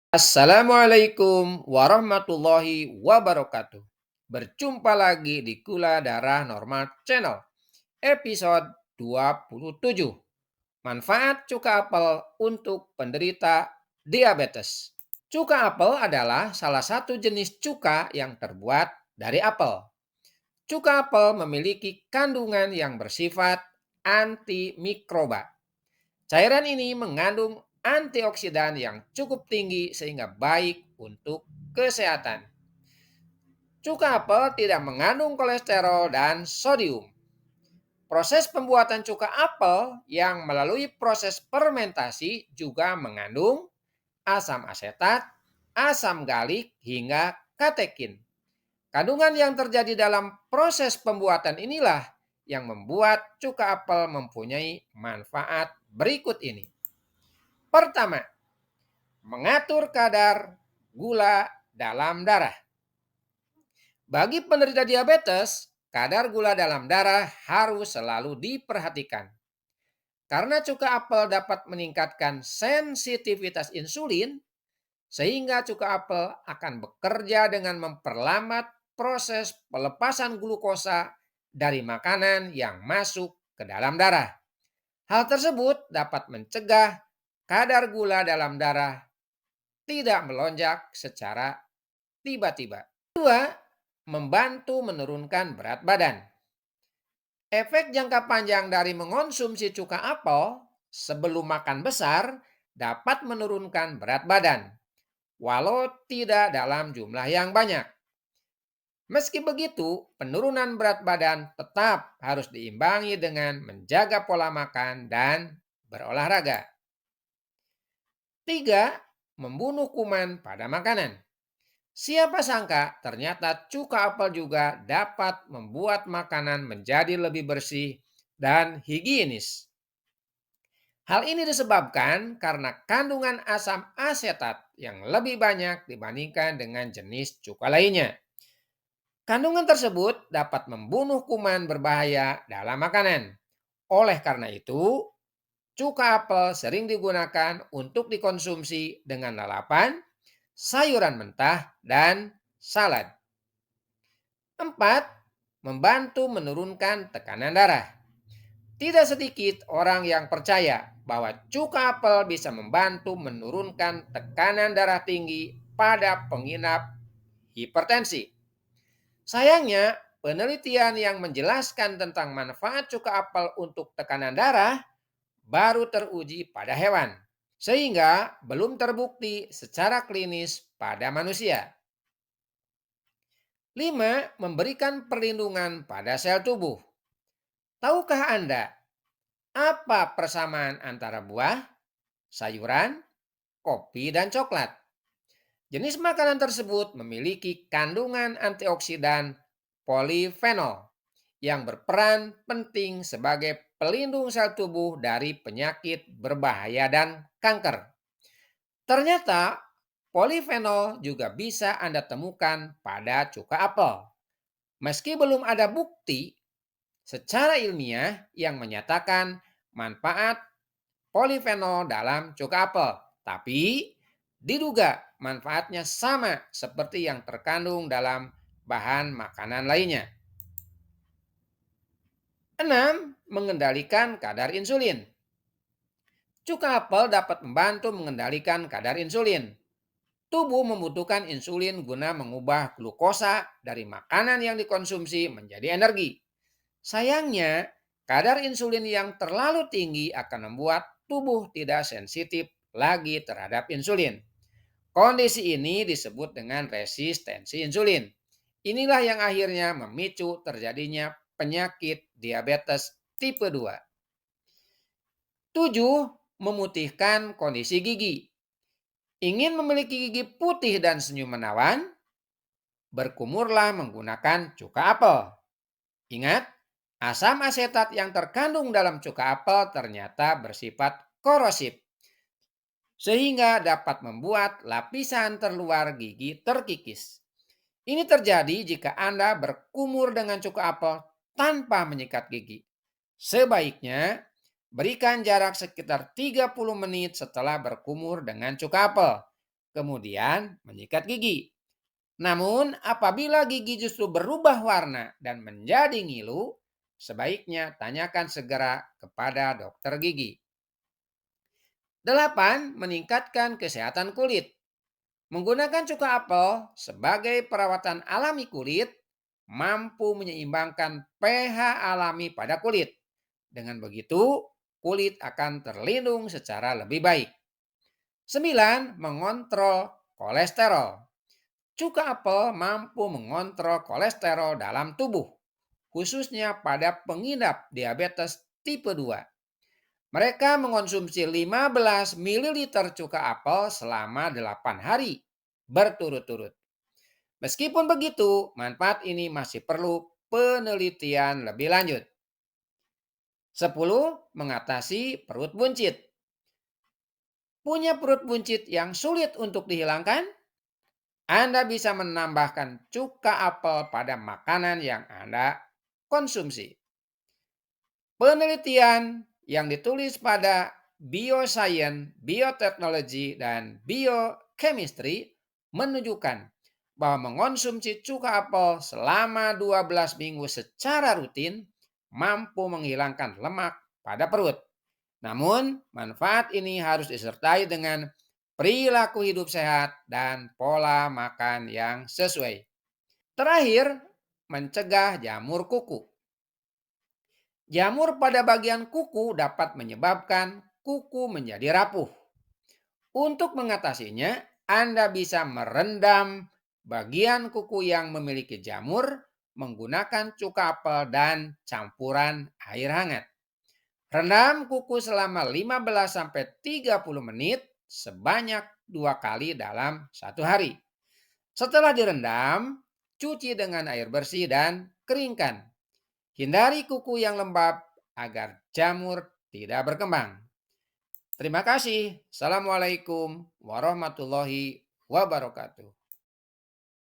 Assalamualaikum warahmatullahi wabarakatuh. Berjumpa lagi di Gula Darah Normal Channel, episode 27. Manfaat cuka apel untuk penderita diabetes. Cuka apel adalah salah satu jenis cuka yang terbuat dari apel. Cuka apel memiliki kandungan yang bersifat antimikroba. Cairan ini mengandung antioksidan yang cukup tinggi sehingga baik untuk kesehatan. Cuka apel tidak mengandung kolesterol dan sodium. Proses pembuatan cuka apel yang melalui proses fermentasi juga mengandung asam asetat, asam galik, hingga katekin. Kandungan yang terjadi dalam proses pembuatan inilah yang membuat cuka apel mempunyai manfaat berikut ini. Pertama, mengatur kadar gula dalam darah. Bagi penderita diabetes, kadar gula dalam darah harus selalu diperhatikan. Karena cuka apel dapat meningkatkan sensitivitas insulin, sehingga cuka apel akan bekerja dengan memperlambat proses pelepasan glukosa dari makanan yang masuk ke dalam darah. Hal tersebut dapat mencegah kadar gula dalam darah tidak melonjak secara tiba-tiba. Kedua, membantu menurunkan berat badan. Efek jangka panjang dari mengonsumsi cuka apel sebelum makan besar dapat menurunkan berat badan, walau tidak dalam jumlah yang banyak. Meski begitu, penurunan berat badan tetap harus diimbangi dengan menjaga pola makan dan berolahraga. Tiga, membunuh kuman pada makanan. Siapa sangka ternyata cuka apel juga dapat membuat makanan menjadi lebih bersih dan higienis. Hal ini disebabkan karena kandungan asam asetat yang lebih banyak dibandingkan dengan jenis cuka lainnya. Kandungan tersebut dapat membunuh kuman berbahaya dalam makanan. Oleh karena itu, cuka apel sering digunakan untuk dikonsumsi dengan lalapan, sayuran mentah, dan salad. 4. Membantu menurunkan tekanan darah. Tidak sedikit orang yang percaya bahwa cuka apel bisa membantu menurunkan tekanan darah tinggi pada penginap hipertensi. Sayangnya, penelitian yang menjelaskan tentang manfaat cuka apel untuk tekanan darah baru teruji pada hewan, sehingga belum terbukti secara klinis pada manusia. 5. Memberikan perlindungan pada sel tubuh. Tahukah Anda apa persamaan antara buah, sayuran, kopi, dan coklat? Jenis makanan tersebut memiliki kandungan antioksidan polifenol yang berperan penting sebagai pelindung sel tubuh dari penyakit berbahaya dan kanker. Ternyata polifenol juga bisa Anda temukan pada cuka apel. Meski belum ada bukti secara ilmiah yang menyatakan manfaat polifenol dalam cuka apel, tapi diduga manfaatnya sama seperti yang terkandung dalam bahan makanan lainnya. 6. Mengendalikan kadar insulin. Cuka apel dapat membantu mengendalikan kadar insulin. Tubuh membutuhkan insulin guna mengubah glukosa dari makanan yang dikonsumsi menjadi energi. Sayangnya, kadar insulin yang terlalu tinggi akan membuat tubuh tidak sensitif lagi terhadap insulin. Kondisi ini disebut dengan resistensi insulin. Inilah yang akhirnya memicu terjadinya penyakit diabetes tipe 2. 7. Memutihkan kondisi gigi. Ingin memiliki gigi putih dan senyum menawan? Berkumurlah menggunakan cuka apel. Ingat, asam asetat yang terkandung dalam cuka apel ternyata bersifat korosif, sehingga dapat membuat lapisan terluar gigi terkikis. Ini terjadi jika Anda berkumur dengan cuka apel tanpa menyikat gigi. Sebaiknya Berikan jarak sekitar 30 menit setelah berkumur dengan cuka apel. Kemudian menyikat gigi. Namun, apabila gigi justru berubah warna dan menjadi ngilu, sebaiknya tanyakan segera kepada dokter gigi. 8. Meningkatkan kesehatan kulit. Menggunakan cuka apel sebagai perawatan alami kulit mampu menyeimbangkan pH alami pada kulit. Dengan begitu, kulit akan terlindung secara lebih baik. 9. Mengontrol kolesterol. Cuka apel mampu mengontrol kolesterol dalam tubuh, khususnya pada pengidap diabetes tipe 2. Mereka mengonsumsi 15 ml cuka apel selama 8 hari berturut-turut. Meskipun begitu, manfaat ini masih perlu penelitian lebih lanjut. 10. Mengatasi perut buncit. Punya perut buncit yang sulit untuk dihilangkan? Anda bisa menambahkan cuka apel pada makanan yang Anda konsumsi. Penelitian yang ditulis pada Bioscience, Biotechnology, dan Biochemistry menunjukkan bahwa mengonsumsi cuka apel selama 12 minggu secara rutin mampu menghilangkan lemak pada perut. Namun, manfaat ini harus disertai dengan perilaku hidup sehat dan pola makan yang sesuai. Terakhir, mencegah jamur kuku. Jamur pada bagian kuku dapat menyebabkan kuku menjadi rapuh. Untuk mengatasinya, Anda bisa merendam bagian kuku yang memiliki jamur menggunakan cuka apel dan campuran air hangat. Rendam kuku selama 15-30 menit sebanyak 2 kali dalam 1 hari. Setelah direndam, cuci dengan air bersih dan keringkan. Hindari kuku yang lembab agar jamur tidak berkembang. Terima kasih. Assalamualaikum warahmatullahi wabarakatuh.